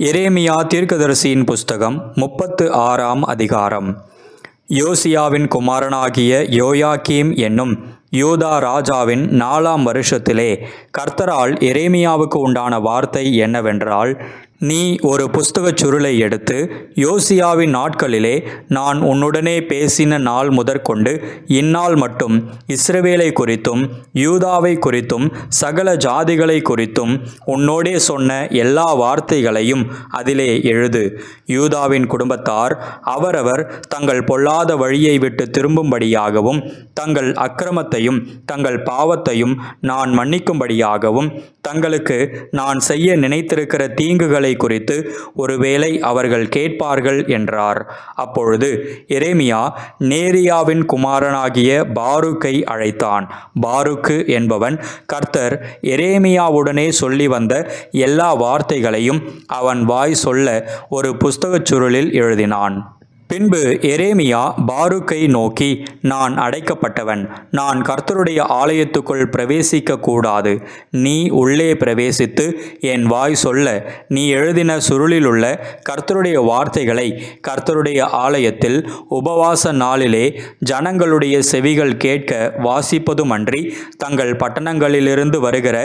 எரேமியா தீர்க்கதரிசியின் புஸ்தகம் 36ஆம் அதிகாரம். யோசியாவின் குமாரனாகிய யோயாக்கீம் என்னும் யூதா ராஜாவின் 4ஆம் வருஷத்திலே கர்த்தரால் எரேமியாவுக்கு உண்டான வார்த்தை என்னவென்றால், நீ ஒரு புஸ்தகச் சுருளை எடுத்து, யோசியாவின் நாட்களிலே நான் உன்னுடனே பேசின நாள் முதற்கொண்டு இந்நாள் மட்டும் இஸ்ரவேலை குறித்தும் யூதாவை குறித்தும் சகல ஜாதிகளை குறித்தும் உன்னோடே சொன்ன எல்லா வார்த்தைகளையும் அதிலே எழுது. யூதாவின் குடும்பத்தார் அவரவர் தங்கள் பொல்லாத வழியை விட்டு திரும்பும்படியாகவும் தங்கள் அக்கிரமத்தையும் தங்கள் பாவத்தையும் நான் மன்னிக்கும்படியாகவும் தங்களுக்கு நான் செய்ய நினைத்திருக்கிற தீங்குகளை குறித்து ஒருவேளை அவர்கள் கேட்பார்கள் என்றார். அப்பொழுது எரேமியா நேரியாவின் குமாரனாகிய பாருக்கை அழைத்தான். பாருக்கு என்பவன் கர்த்தர் எரேமியாவுடனே சொல்லி வந்த எல்லா வார்த்தைகளையும் அவன் வாய் சொல்ல ஒரு புஸ்தகச் சுருளில் எழுதினான். பின்பு எரேமியா பாருக்கை நோக்கி, நான் அடைக்கப்பட்டவன், நான் கர்த்தருடைய ஆலயத்துக்குள் பிரவேசிக்க கூடாது. நீ உள்ளே பிரவேசித்து என் வாய் சொல்ல நீ எழுதின சுருளிலுள்ள கர்த்தருடைய வார்த்தைகளை கர்த்தருடைய ஆலயத்தில் உபவாச நாளிலே ஜனங்களுடைய செவிகள் கேட்க வாசிப்பதுமன்றி தங்கள் பட்டணங்களிலிருந்து வருகிற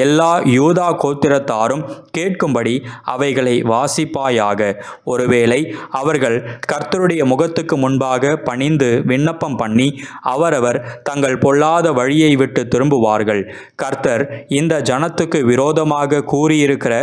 எல்லா யூதா கோத்திரத்தாரும் கேட்கும்படி அவைகளை வாசிப்பாயாக. ஒருவேளை அவர்கள் கர்த்தருடைய முகத்துக்கு முன்பாக பணிந்து விண்ணப்பம் பண்ணி அவரவர் தங்கள் பொல்லாத வழியை விட்டு திரும்புவார்கள். கர்த்தர் இந்த ஜனத்துக்கு விரோதமாக கூறியிருக்கிற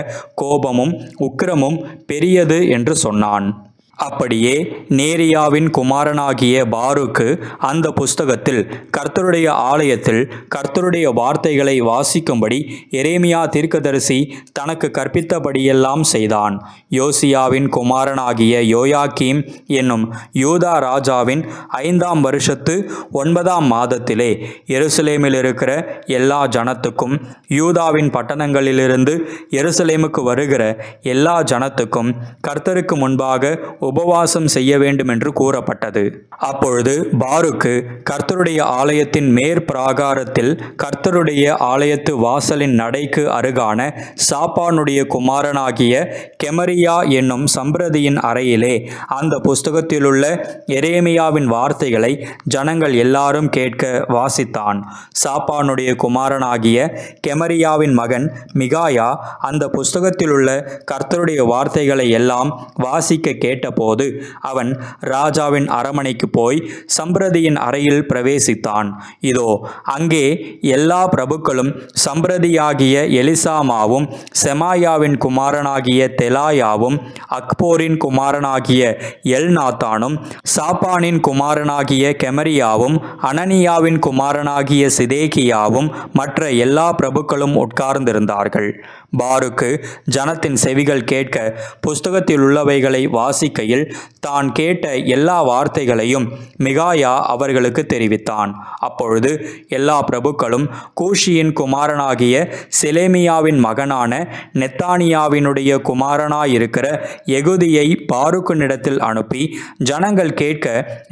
கோபமும் உக்கிரமும் பெரியது என்று சொன்னான். அப்படியே நேரியாவின் குமாரனாகிய பாருக்கு அந்த புஸ்தகத்தில் கர்த்தருடைய ஆலயத்தில் கர்த்தருடைய வார்த்தைகளை வாசிக்கும்படி எரேமியா தீர்க்கதரிசி தனக்கு கற்பித்தபடியெல்லாம் செய்தான். யோசியாவின் குமாரனாகிய யோயாக்கீம் என்னும் யூதா ராஜாவின் 5ஆம் வருஷத்து 9ஆம் மாதத்திலே எருசலேமில் இருக்கிற எல்லா ஜனத்துக்கும் யூதாவின் பட்டணங்களிலிருந்து எருசலேமுக்கு வருகிற எல்லா ஜனத்துக்கும் கர்த்தருக்கு முன்பாக உபவாசம் செய்ய வேண்டும் என்று கூறப்பட்டது. அப்பொழுது பாருக்கு கர்த்தருடைய ஆலயத்தின் மேற்பிராகாரத்தில் கர்த்தருடைய ஆலயத்து வாசலின் நடைக்கு அருகான சாப்பானுடைய குமாரனாகிய கெமரியா என்னும் சம்பிரதியின் அறையிலே அந்த புஸ்தகத்திலுள்ள எரேமியாவின் வார்த்தைகளை ஜனங்கள் எல்லாரும் கேட்க வாசித்தான். சாப்பானுடைய குமாரனாகிய கெமரியாவின் மகன் மிகாயா அந்த புஸ்தகத்திலுள்ள கர்த்தருடைய வார்த்தைகளை எல்லாம் வாசிக்க கேட்டபோது அவன் ராஜாவின் அரமனைக்கு போய் சம்பிரதியின் அறையில் பிரவேசித்தான். இதோ அங்கே எல்லா பிரபுக்களும் சம்பிரதியாகிய எலிசாமாவும் செமாயாவின் குமாரனாகிய தெலாயாவும் அக்போரின் குமாரனாகிய எல்நாத்தானும் சாப்பானின் குமாரனாகிய கெமரியாவும் அனனியாவின் குமாரனாகிய சிதேக்கியாவும் மற்ற எல்லா பிரபுக்களும் உட்கார்ந்திருந்தார்கள். பாருக்கு ஜனத்தின் செவிகள் கேட்க புஸ்தகத்தில் உள்ளவைகளை வாசிக்கையில் தான் கேட்ட எல்லா வார்த்தைகளையும் மிகாயா அவர்களுக்கு தெரிவித்தான். அப்பொழுது எல்லா பிரபுக்களும் கூஷியின் குமாரனாகிய செலேமியாவின் மகனான நெத்தானியாவினுடைய குமாரனாயிருக்கிற எகுதியை பாருக்கினிடத்தில் அனுப்பி, ஜனங்கள் கேட்க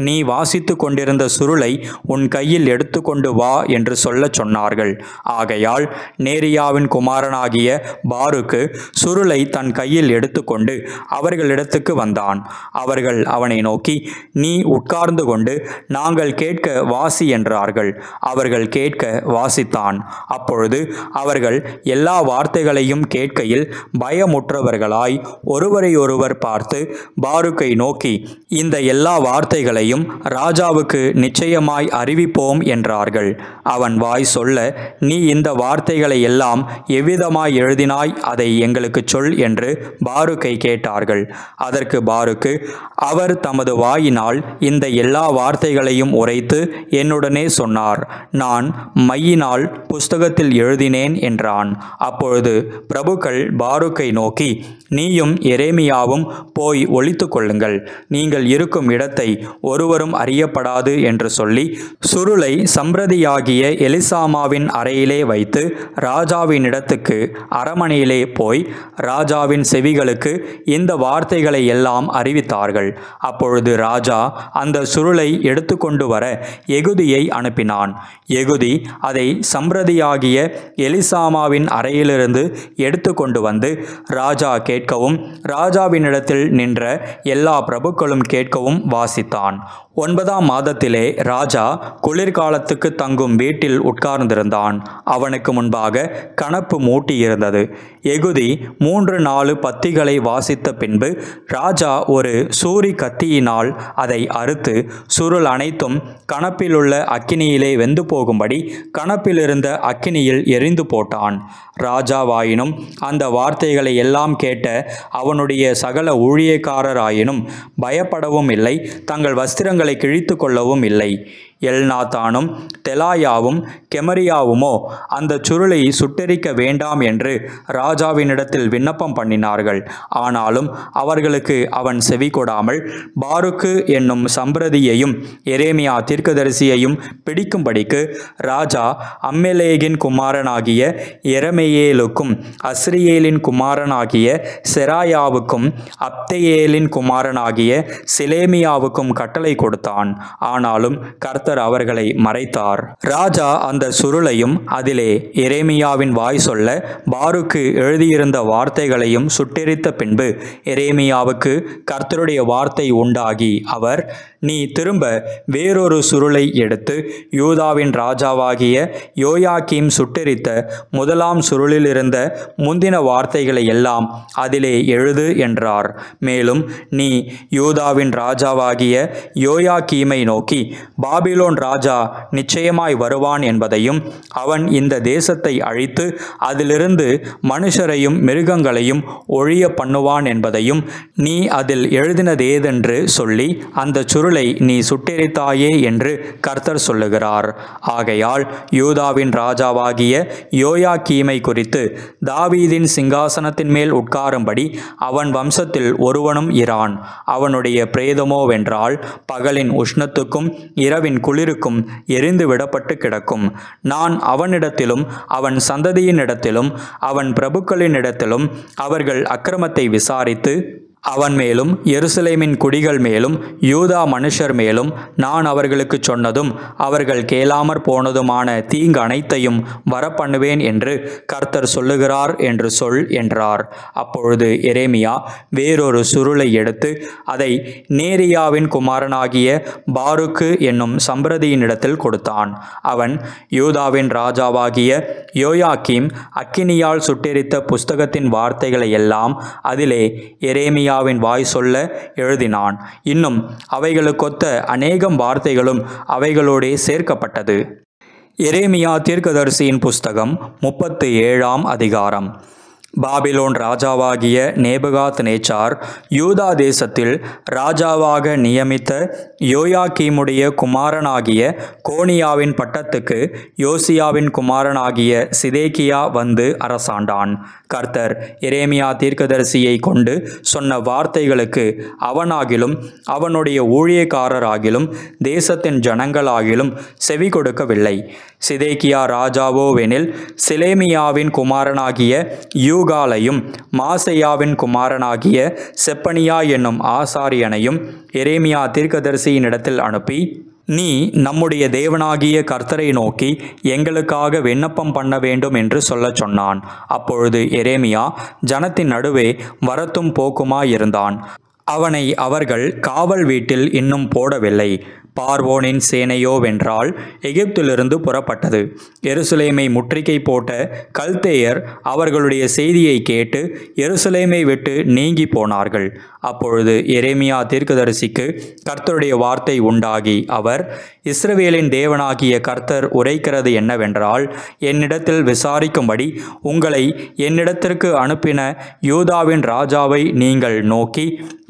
நீ வாசித்து கொண்டிருந்த சுருளை உன் கையில் எடுத்துக்கொண்டு வா என்று சொல்லச் சொன்னார்கள். ஆகையால் நேரியாவின் குமாரனாகிய பாருக்கு சுருளை தன் கையில் எடுத்துக்கொண்டு அவர்களிடத்துக்கு வந்தான். அவர்கள் அவனை நோக்கி, நீ உட்கார்ந்து கொண்டு நாங்கள் கேட்க வாசி என்றார்கள். அவர்கள் கேட்க வாசித்தான். அப்பொழுது அவர்கள் எல்லா வார்த்தைகளையும் கேட்கையில் பயமுற்றவர்களாய் ஒருவரையொருவர் பார்த்து பாருக்கை நோக்கி, இந்த எல்லா வார்த்தைகளையும் ராஜாவுக்கு நிச்சயமாய் அறிவிப்போம் என்றார்கள். அவன் வாய் சொல்ல, நீ இந்த வார்த்தைகளை எல்லாம் எவ்விதமாய் எழுதினாய், அதை எங்களுக்கு சொல் என்று பாருக்கை கேட்டார்கள். அதற்கு பாருக்கு, அவர் தமது வாயினால் இந்த எல்லா வார்த்தைகளையும் உரைத்து என்னுடனே சொன்னார், நான் மையினால் புஸ்தகத்தில் எழுதினேன் என்றான். அப்பொழுது பிரபுக்கள் பாருக்கை நோக்கி, நீயும் எரேமியாவும் போய் ஒளித்து கொள்ளுங்கள், நீங்கள் இருக்கும் இடத்தை ஒருவரும் அறியப்படாது என்று சொல்லி சுருளை சம்பிரதியாகிய எலிசாமாவின் அறையிலே வைத்து ராஜாவின் இடத்துக்கு அரமனையிலே போய் ராஜாவின் செவிகளுக்கு இந்த வார்த்தைகளை எல்லாம் அறிவித்தார்கள். அப்பொழுது ராஜா அந்த சுருளை எடுத்துக்கொண்டு வர எகுதியை அனுப்பினான். எகுதி அதை சம்பிரதியாகிய எலிசாமாவின் அறையிலிருந்து எடுத்துக்கொண்டு வந்து ராஜா கேட்கவும் ராஜாவினிடத்தில் நின்ற எல்லா பிரபுக்களும் கேட்கவும் வாசித்தான். 9ஆம் மாதத்திலே ராஜா குளிர்காலத்துக்கு தங்கும் வீட்டில் உட்கார்ந்திருந்தான். அவனுக்கு முன்பாக கணப்பு மூட்டி இருந்தது. எகுதி 3-4 பத்திகளை வாசித்த பின்பு ராஜா ஒரு சூரி கத்தியினால் அதை அறுத்து சுருள் அனைத்தும் கணப்பிலுள்ள அக்கினியிலே வெந்து போகும்படி கணப்பிலிருந்த அக்கினியில் எரிந்து போட்டான். ராஜாவாயினும் அந்த வார்த்தைகளை எல்லாம் கேட்ட அவனுடைய சகல ஊழியக்காரராயினும் பயப்படவும் இல்லை, தங்கள் வஸ்திரங்களை கிழித்து கொள்ளவும் இல்லை. எல்நாத்தானும் தெலாயாவும் கெமரியாவுமோ அந்த சுருளை சுட்டெரிக்க வேண்டாம் என்று ராஜாவினிடத்தில் விண்ணப்பம் பண்ணினார்கள். ஆனாலும் அவர்களுக்கு அவன் செவி கொடாமல் பாருக்கு என்னும் சம்பிரதியையும் எரேமியா தீர்க்கதரிசியையும் பிடிக்கும்படிக்கு ராஜா அம்மெலேகின் குமாரனாகிய எரமெயேலுக்கும் அஸ்ரியேலின் குமாரனாகிய செராயாவுக்கும் அப்தெயேலின் குமாரனாகிய சிலேமியாவுக்கும் கட்டளை கொடுத்தான். ஆனாலும் கர்த்தர் அவர்களை மறைத்தார். ராஜா அந்த சுருளையும் அதிலே எரேமியாவின் வாய் சொல்ல பாருக்கு எழுதியிருந்த வார்த்தைகளையும் சுட்டெரித்த பின்பு எரேமியாவுக்கு கர்த்தருடைய வார்த்தை உண்டாகி அவர், நீ திரும்ப வேறொரு சுருளை எடுத்து யூதாவின் ராஜாவாகிய யோயாக்கீம் சுட்டெரித்த 1ஆம் சுருளில் இருந்த முந்தின வார்த்தைகளை எல்லாம் அதிலே எழுது என்றார். மேலும் நீ யூதாவின் ராஜாவாகிய யோயாக்கீமை நோக்கி, பாபிலோன் ராஜா நிச்சயமாய் வருவான் என்பதையும் அவன் இந்த தேசத்தை அழித்து அதிலிருந்து மனுஷரையும் மிருகங்களையும் ஒழிய பண்ணுவான் என்பதையும் நீ அதில் எழுதினதேதென்று சொல்லி அந்த சுருளை நீ சுட்டெரித்தாயே என்று கர்த்தர் சொல்லுகிறார். ஆகையால் யூதாவின் ராஜாவாகிய யோயாக்கீமை குறித்து, தாவீதின் சிங்காசனத்தின் மேல் உட்காரும்படி அவன் வம்சத்தில் ஒருவனும் இரான். அவனுடைய பிரேதமோவென்றால் பகலின் உஷ்ணத்துக்கும் இரவின் குளிருக்கும் எரிந்து விடப்பட்டு கிடக்கும். நான் அவனிடத்திலும் அவன் சந்ததியினிடத்திலும் அவன் பிரபுக்களினிடத்திலும் அவர்கள் அக்கிரமத்தை விசாரித்து அவன் மேலும் எருசலேமின் குடிகள் மேலும் யூதா மனுஷர் மேலும் நான் அவர்களுக்கு சொன்னதும் அவர்கள் கேளாமற் போனதுமான தீங்கு அனைத்தையும் வரப்பண்ணுவேன் என்று கர்த்தர் சொல்லுகிறார் என்று சொல் என்றார். அப்பொழுது எரேமியா வேறொரு சுருளை எடுத்து அதை நேரியாவின் குமாரனாகிய பாருக்கு என்னும் சம்பிரதியினிடத்தில் கொடுத்தான். அவன் யூதாவின் ராஜாவாகிய யோயாக்கீம் அக்கினியால் சுட்டெரித்த புஸ்தகத்தின் வார்த்தைகளை எல்லாம் அதிலே எரேமியா வாய் சொல்ல எழுதினான். இன்னும் அவைகளுக்கொத்த அநேகம் வார்த்தைகளும் அவைகளோடே சேர்க்கப்பட்டது. எரேமியா தீர்க்கதரிசியின் புஸ்தகம் 37ஆம் அதிகாரம். பாபிலோன் ராஜாவாகிய நேபுகாத்நேச்சார் யூதா தேசத்தில் ராஜாவாக நியமித்த யோயாக்கீமுடைய குமாரனாகிய கோனியாவின் பட்டத்துக்கு யோசியாவின் குமாரனாகிய சிதேக்கியா வந்து அரசாண்டான். கர்த்தர் எரேமியா தீர்க்கதரிசியை கொண்டு சொன்ன வார்த்தைகளுக்கு அவனாகிலும் அவனுடைய ஊழியக்காரராகிலும் தேசத்தின் ஜனங்களாகிலும் செவி கொடுக்கவில்லை. சிதேக்கியா ராஜாவோவெனில் சிலேமியாவின் குமாரனாகிய யூகாலையும் மாசையாவின் குமாரனாகிய செப்பனியா என்னும் ஆசாரியனையும் எரேமியா தீர்க்கதரிசியினிடத்தில் அனுப்பி, நீ நம்முடைய தேவனாகிய கர்த்தரை நோக்கி எங்களுக்காக விண்ணப்பம் பண்ண வேண்டும் என்று சொல்லச் சொன்னான். அப்பொழுது எரேமியா ஜனத்தின் நடுவே வரத்தும் போக்குமாயிருந்தான். அவனை அவர்கள் காவல் வீட்டில் இன்னும் போடவில்லை. பார்வோனின் சேனையோவென்றால் எகிப்திலிருந்து புறப்பட்டது. எருசலேமை முற்றுகை போட்ட கல்தேயர் அவர்களுடைய செய்தியை கேட்டு எருசலேமை விட்டு நீங்கி போனார்கள். அப்பொழுது எரேமியா தீர்க்கதரிசிக்கு கர்த்தருடைய வார்த்தை உண்டாகி அவர், இஸ்ரவேலின் தேவனாகிய கர்த்தர் உரைக்கிறது என்னவென்றால், என்னிடத்தில் விசாரிக்கும்படி உங்களை என்னிடத்திற்கு அனுப்பின யூதாவின் ராஜாவை நீங்கள் நோக்கி,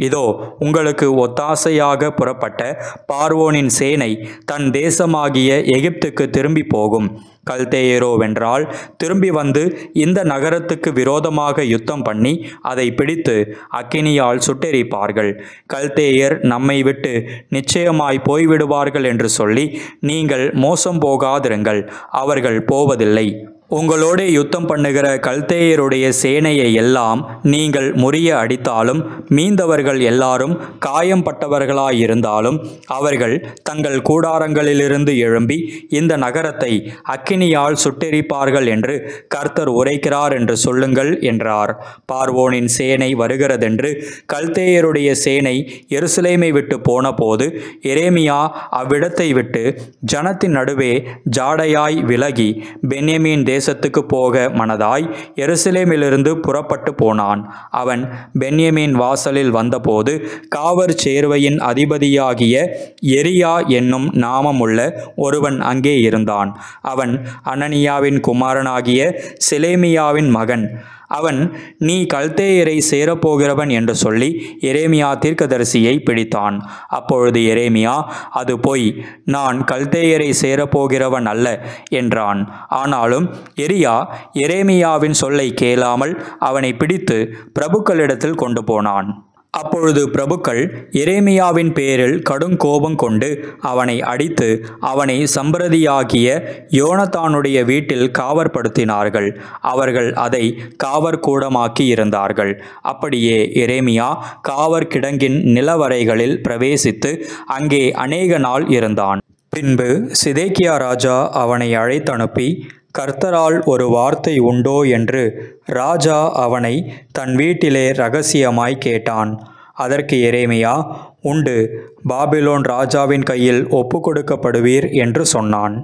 இதோ உங்களுக்கு ஒத்தாசையாக புறப்பட்ட பார்வோனின் சேனை தன் தேசமாகிய எகிப்துக்கு திரும்பி போகும். கல்தேயரோவென்றால் திரும்பி வந்து இந்த நகரத்துக்கு விரோதமாக யுத்தம் பண்ணி அதை பிடித்து அக்கினியால் சுட்டெரிப்பார்கள். கல்தேயர் நம்மை விட்டு நிச்சயமாய் போய்விடுவார்கள் என்று சொல்லி நீங்கள் மோசம் போகாதிருங்கள். அவர்கள் போவதில்லை. உங்களோட யுத்தம் பண்ணுகிற கல்தேயருடைய சேனையை எல்லாம் நீங்கள் முறிய அடித்தாலும் மீந்தவர்கள் எல்லாரும் காயம்பட்டவர்களாயிருந்தாலும் அவர்கள் தங்கள் கூடாரங்களிலிருந்து எழும்பி இந்த நகரத்தை அக்கினியால் சுட்டெரிப்பார்கள் என்று கர்த்தர் உரைக்கிறார் என்று சொல்லுங்கள் என்றார். பார்வோனின் சேனை வருகிறதென்று கல்தேயருடைய சேனை எருசலேமை விட்டு போன போது எரேமியா அவ்விடத்தை விட்டு ஜனத்தின் நடுவே ஜாடையாய் விலகி பென்யமீன் தேசத்துக்கு போக மனதாய் எருசலேமிலிருந்து புறப்பட்டு போனான். அவன் பென்யமீன் வாசலில் வந்தபோது காவற் சேர்வையின் அதிபதியாகிய எரியா என்னும் நாமமுள்ள ஒருவன் அங்கே இருந்தான். அவன் அனனியாவின் குமாரனாகிய செலேமியாவின் மகன். அவன், நீ கல்தேயரை சேரப்போகிறவன் என்று சொல்லி எரேமியா தீர்க்கதரிசியை பிடித்தான். அப்பொழுது எரேமியா, அது பொய், நான் கல்தேயரை சேரப்போகிறவன் அல்ல என்றான். ஆனாலும் எரியா எரேமியாவின் சொல்லை கேளாமல் அவனை பிடித்து பிரபுக்களிடத்தில் கொண்டு போனான். அப்பொழுது பிரபுக்கள் எரேமியாவின் பேரில் கடுங்கோபம் கொண்டு அவனை அடித்து அவனை சம்பிரதியாகிய யோனத்தானுடைய வீட்டில் காவற்படுத்தினார்கள். அவர்கள் அதை காவற்கூடமாக்கி இருந்தார்கள். அப்படியே எரேமியா காவற்கிடங்கின் நிலவறைகளில் பிரவேசித்து அங்கே அநேக நாள் இருந்தான். பின்பு சிதேக்கியா ராஜா அவனை அழைத்தனுப்பி, கர்த்தரால் ஒரு வார்த்தை உண்டோ என்று ராஜா அவனை தன் வீட்டிலே இரகசியமாய் கேட்டான். அதற்கு எரேமியா, உண்டு, பாபிலோன் ராஜாவின் கையில் ஒப்புக்கொடுக்கப்படுவீர் என்று சொன்னான்.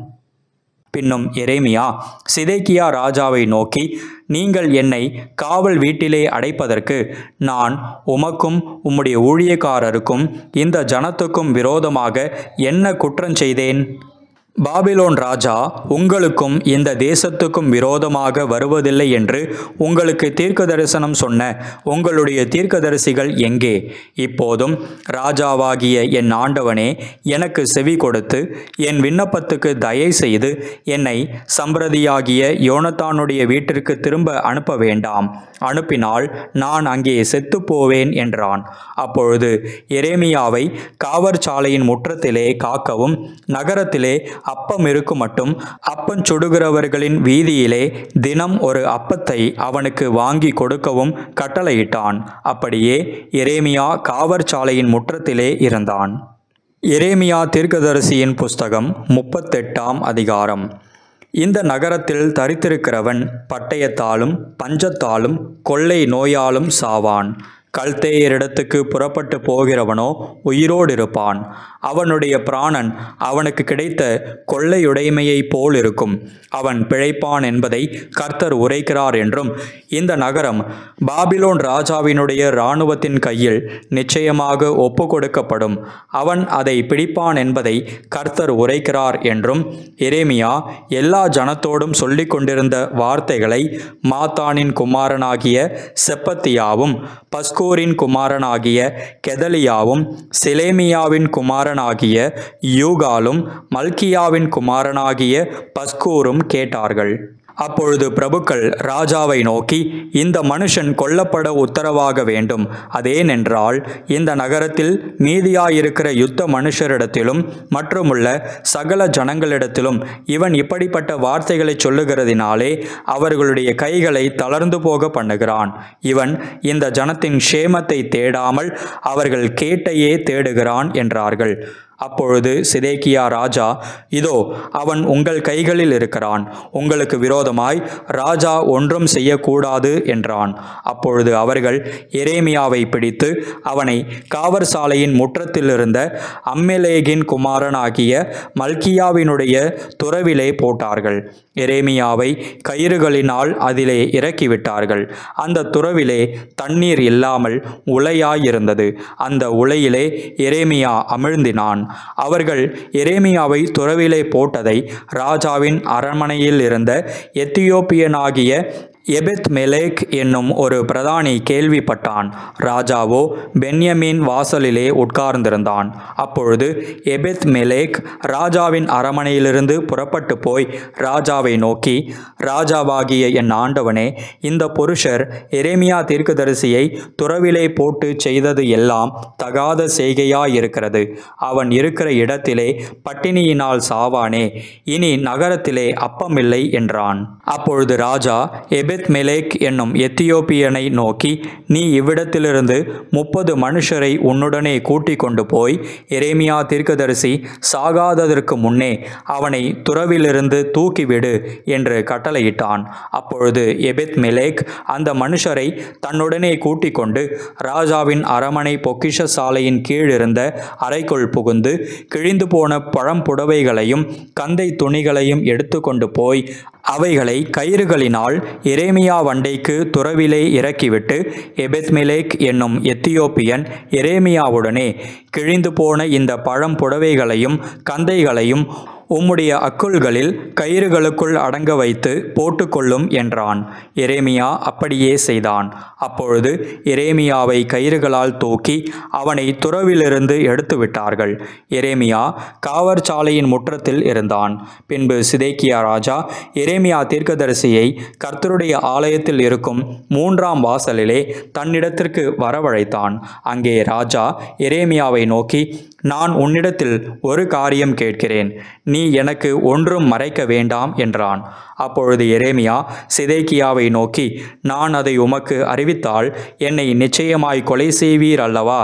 பின்னும் எரேமியா சிதேக்கியா ராஜாவை நோக்கி, நீங்கள் என்னை காவல் வீட்டிலே அடைப்பதற்கு நான் உமக்கும் உம்முடைய ஊழியக்காரருக்கும் இந்த ஜனத்துக்கும் விரோதமாக என்ன குற்றம் செய்தேன்? பாபிலோன் ராஜா உங்களுக்கும் இந்த தேசத்துக்கும் விரோதமாக வருவதில்லை என்று உங்களுக்கு தீர்க்க தரிசனம் சொன்ன உங்களுடைய தீர்க்கதரிசிகள் எங்கே? இப்போதும் ராஜாவாகிய என் ஆண்டவனே, எனக்கு செவி கொடுத்து என் விண்ணப்பத்துக்கு தயை செய்து என்னை சம்பிரதியாகிய யோனத்தானுடைய வீட்டிற்கு திரும்ப அனுப்ப வேண்டாம். அனுப்பினால் நான் அங்கே செத்து போவேன் என்றான். அப்பொழுது எரேமியாவை காவற்சாலையின் முற்றத்திலே காக்கவும் நகரத்திலே அப்பம் இருக்கும் மட்டும் அப்பம் சுடுகிறவர்களின் வீதியிலே தினம் ஒரு அப்பத்தை அவனுக்கு வாங்கி கொடுக்கவும் கட்டளையிட்டான். அப்படியே எரேமியா காவற்சாலையின் முற்றத்திலே இருந்தான். எரேமியா தீர்க்கதரிசியின் புஸ்தகம் 38ஆம் அதிகாரம். இந்த நகரத்தில் தரித்திருக்கிறவன் பட்டயத்தாலும் பஞ்சத்தாலும் கொள்ளை நோயாலும் சாவான். கல்தேயரிடத்துக்கு புறப்பட்டு போகிறவனோ உயிரோடு இருப்பான். அவனுடைய பிராணன் அவனுக்கு கிடைத்த கொள்ளையுடைமையைப் போல் இருக்கும். அவன் பிழைப்பான் என்பதை கர்த்தர் உரைக்கிறார் என்றும், இந்த நகரம் பாபிலோன் ராஜாவினுடைய இராணுவத்தின் கையில் நிச்சயமாக ஒப்பு கொடுக்கப்படும். அவன் அதை பிடிப்பான் என்பதை கர்த்தர் உரைக்கிறார் என்றும் எரேமியா எல்லா ஜனத்தோடும் சொல்லிக் கொண்டிருந்த வார்த்தைகளை மாத்தானின் குமாரனாகிய செப்பத்தியாவும் பஸ்கூரின் குமாரனாகிய கெதலியாவும் செலேமியாவின் குமாரனாகிய யூகாலும் மல்கியாவின் குமாரனாகிய பஸ்கூரும் கேட்டார்கள். அப்பொழுது பிரபுக்கள் ராஜாவை நோக்கி, இந்த மனுஷன் கொல்லப்பட உத்தரவாக வேண்டும். அதேனென்றால் இந்த நகரத்தில் மீதியாயிருக்கிற யுத்த மனுஷரிடத்திலும் மற்றுமுள்ள சகல ஜனங்களிடத்திலும் இவன் இப்படிப்பட்ட வார்த்தைகளை சொல்லுகிறதினாலே அவர்களுடைய கைகளை தளர்ந்து போக பண்ணுகிறான். இவன் இந்த ஜனத்தின் க்ஷேமத்தை தேடாமல் அவர்கள் கேட்டையே தேடுகிறான் என்றார்கள். அப்பொழுது சிதேக்கியா ராஜா, இதோ அவன் உங்கள் கைகளில் இருக்கிறான், உங்களுக்கு விரோதமாய் ராஜா ஒன்றும் செய்யக்கூடாது என்றான். அப்பொழுது அவர்கள் எரேமியாவை பிடித்து அவனை காவற்சாலையின் முற்றத்திலிருந்த அம்மெலேகின் குமாரனாகிய மல்கியாவினுடைய துறவிலே போட்டார்கள். எரேமியாவை கயிறுகளினால் அதிலே இறக்கிவிட்டார்கள். அந்த துறவிலே தண்ணீர் இல்லாமல் உலையாயிருந்தது. அந்த உலையிலே எரேமியா அமிழ்ந்தினான். அவர்கள் எரேமியாவை துறவிலே போட்டதை ராஜாவின் அரண்மனையில் இருந்த எத்தியோப்பியனாகிய எபெத் மெலேக் என்னும் ஒரு பிரதானி கேள்விப்பட்டான். ராஜாவோ பென்யமீன் வாசலிலே உட்கார்ந்திருந்தான். அப்பொழுது எபெத் மெலேக் ராஜாவின் அரமனையிலிருந்து புறப்பட்டு போய் ராஜாவை நோக்கி, ராஜாவாகிய என் ஆண்டவனே, இந்த புருஷர் எரேமியா தீர்க்கதரிசியை துறவிலே போட்டு செய்தது எல்லாம் தகாத செய்கையாயிருக்கிறது. அவன் இருக்கிற இடத்திலே பட்டினியினால் சாவானே. இனி நகரத்திலே அப்பமில்லை என்றான். அப்பொழுது ராஜா எபெத் மெலேக் என்னும் எத்தியோப்பியனை நோக்கி, நீ இவ்விடத்திலிருந்து 30 மனுஷரை உன்னுடனே கூட்டிக் கொண்டு போய் எரேமியா தீர்க்கதரிசி சாகாததற்கு முன்னே அவனை துறவிலிருந்து தூக்கிவிடு என்று கட்டளையிட்டான். அப்பொழுது எபெத் மெலேக் அந்த மனுஷரை தன்னுடனே கூட்டிக் கொண்டு ராஜாவின் அரமனை பொக்கிஷ சாலையின் கீழ் இருந்த அறைக்குள் புகுந்து கிழிந்து போன பழம்புடவைகளையும் கந்தை துணிகளையும் எடுத்து கொண்டு போய் அவைகளை கயிறுகளினால் எரேமியா வண்டைக்கு துறவிலே இறக்கிவிட்டு, எபெத் மெலேக் என்னும் எத்தியோப்பியன் எரேமியாவுடனே, கிழிந்து போன இந்த பழம்புடவைகளையும் கந்தைகளையும் உம்முடைய அக்குள்களில் கயிறுகளுக்குள் அடங்க வைத்து போட்டுக்கொள்ளும் என்றான். எரேமியா அப்படியே செய்தான். அப்பொழுது எரேமியாவை கயிறுகளால் தூக்கி அவனை துறவிலிருந்து எடுத்து விட்டார்கள். எரேமியா காவற்சாலையின் முற்றத்தில் இருந்தான். பின்பு சிதேக்கியா ராஜா எரேமியா தீர்க்கதரிசியை கர்த்தருடைய ஆலயத்தில் இருக்கும் 3ஆம் வாசலிலே தன்னிடத்திற்கு வரவழைத்தான். அங்கே ராஜா எரேமியாவை நோக்கி, நான் உன்னிடத்தில் ஒரு காரியம் கேட்கிறேன், நீ எனக்கு ஒன்றும் மறைக்க வேண்டாம் என்றான். அப்பொழுது எரேமியா சிதேக்கியாவை நோக்கி, நான் அதை உமக்கு அறிவித்தால் என்னை நிச்சயமாய் கொலை செய்வீர் அல்லவா?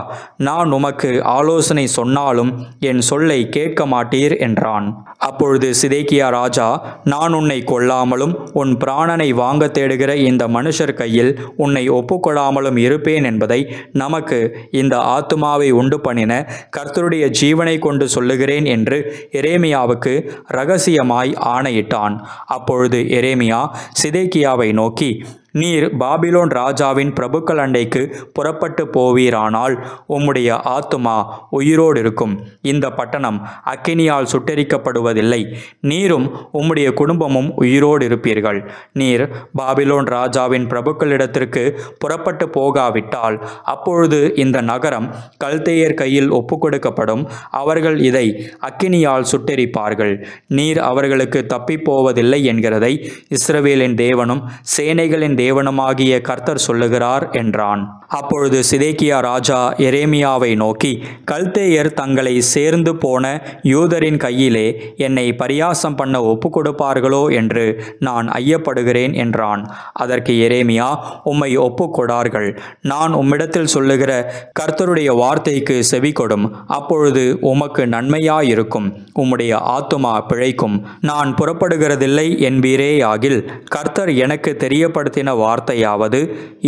நான் உமக்கு ஆலோசனை சொன்னாலும் என் சொல்லை கேட்க மாட்டீர் என்றான். அப்பொழுது சிதேக்கியா ராஜா, நான் உன்னை கொல்லாமலும் உன் பிராணனை வாங்க தேடுகிற இந்த மனுஷர் கையில் உன்னை ஒப்புக்கொடாமலும் இருப்பேன் என்பதை நமக்கு இந்த ஆத்துமாவை உண்டு பண்ணின கர்த்தருடைய ஜீவனை கொண்டு சொல்லுகிறேன் என்று எரேமியாவுக்கு இரகசியமாய் ஆணையிட்டான். அப்பொழுது எரேமியா சிதேக்கியாவை நோக்கி, நீர் பாபிலோன் ராஜாவின் பிரபுக்கள் அண்டைக்கு புறப்பட்டு போவீரானால் உம்முடைய ஆத்துமா உயிரோடு இருக்கும். இந்த பட்டணம் அக்கினியால் சுட்டெரிக்கப்படுவதில்லை. நீரும் உம்முடைய குடும்பமும் உயிரோடு இருப்பீர்கள். நீர் பாபிலோன் ராஜாவின் பிரபுக்களிடத்திற்கு புறப்பட்டு போகாவிட்டால் அப்பொழுது இந்த நகரம் கல்தேயர் கையில் ஒப்புக்கொடுக்கப்படும். அவர்கள் இதை அக்கினியால் சுட்டெரிப்பார்கள். நீர் அவர்களுக்கு தப்பிப்போவதில்லை என்கிறதை இஸ்ரவேலின் தேவனும் சேனைகளின் தேவனுமாகிய கர்த்தர் சொல்லுகிறார் என்றான். அப்பொழுது சிதேக்கியா ராஜா எரேமியாவை நோக்கி, கல்தேயர் தங்களை சேர்ந்து போன யூதரின் கையிலே என்னை பரியாசம் பண்ண ஒப்புக்கொடுப்பார்களோ என்று நான் ஐயப்படுகிறேன் என்றான். அதற்கு எரேமியா, உம்மை ஒப்புக்கொடார்கள். நான் உம்மிடத்தில் சொல்லுகிற கர்த்தருடைய வார்த்தைக்கு செவிகொடும். அப்பொழுது உமக்கு நன்மையாயிருக்கும், உம்முடைய ஆத்துமா பிழைக்கும். நான் புறப்படுகிறதில்லை என்பீரேயாகில் கர்த்தர் எனக்கு தெரியப்படுத்தின வார்த்தையாவது,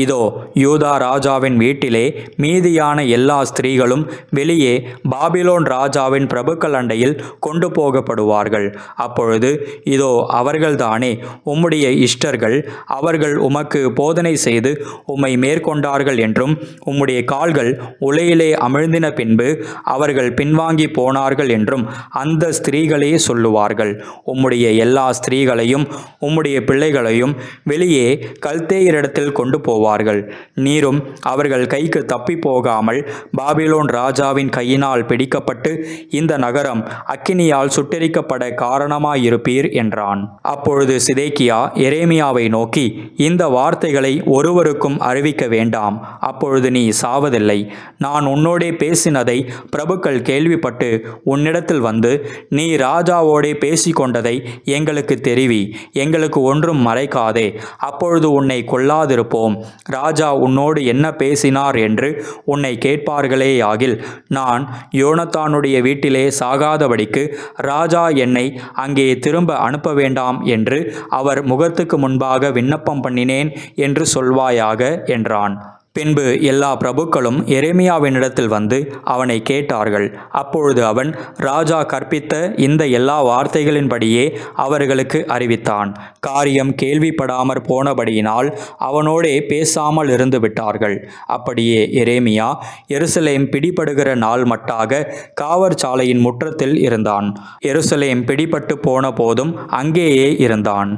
இதோ யூதா ராஜாவின் வீட்டிலே மீதியான எல்லா ஸ்திரீகளும் வெளியே பாபிலோன் ராஜாவின் பிரபுக்கள் அண்டையில் கொண்டு போகப்படுவார்கள். அப்பொழுது இதோ அவர்கள்தானே உம்முடைய இஷ்டர்கள். அவர்கள் உமக்கு போதனை செய்து உம்மை மேற்கொண்டார்கள் என்றும் உம்முடைய கால்கள் உலையிலே அமிழ்ந்தின பின்பு அவர்கள் பின்வாங்கி போனார்கள் என்றும் அந்த ஸ்திரீகளே சொல்லுவார்கள். உம்முடைய எல்லா ஸ்திரீகளையும் உம்முடைய பிள்ளைகளையும் வெளியே கல்தேயரிடத்தில் கொண்டு போவார்கள். நீரும் அவர்கள் கைக்கு தப்பி போகாமல் பாபிலோன் ராஜாவின் கையினால் பிடிக்கப்பட்டு இந்த நகரம் அக்கினியால் சுட்டெரிக்கப்பட காரணமாயிருப்பீர் என்றான். அப்பொழுது சிதேக்கியா எரேமியாவை நோக்கி, இந்த வார்த்தைகளை ஒருவருக்கும் அறிவிக்க வேண்டாம். அப்பொழுது நீ சாவதில்லை. நான் உன்னோடே பேசினதை பிரபுக்கள் கேள்விப்பட்டு உன்னிடத்தில் வந்து, நீ ராஜாவோடே பேசிக்கொண்டதை எங்களுக்கு தெரிவி, எங்களுக்கு ஒன்றும் மறைக்காதே. அப்பொழுது உன்னை கொல்லாதிருப்போம். ராஜா உன்னோடு என்ன பேசினார் என்று உன்னை கேட்பார்களேயாகில் நான் யோனத்தானுடைய வீட்டிலே சாகாதபடிக்கு ராஜா என்னை அங்கே திரும்ப அனுப்ப வேண்டாம் என்று அவர் முகத்துக்கு முன்பாக விண்ணப்பம் பண்ணினேன் என்று சொல்வாயாக என்றான். பின்பு எல்லா பிரபுக்களும் எரேமியாவினிடத்தில் வந்து அவனை கேட்டார்கள். அப்பொழுது அவன் ராஜா கற்பித்த இந்த எல்லா வார்த்தைகளின்படியே அவர்களுக்கு அறிவித்தான். காரியம் கேள்விப்படாமற் போனபடியினால் அவனோடே பேசாமல் இருந்து விட்டார்கள். அப்படியே எரேமியா எருசலேம் பிடிபடுகிற நாள் மட்டாக காவற்சாலையின் முற்றத்தில் இருந்தான். எருசலேம் பிடிபட்டு போன போதும் அங்கேயே இருந்தான்.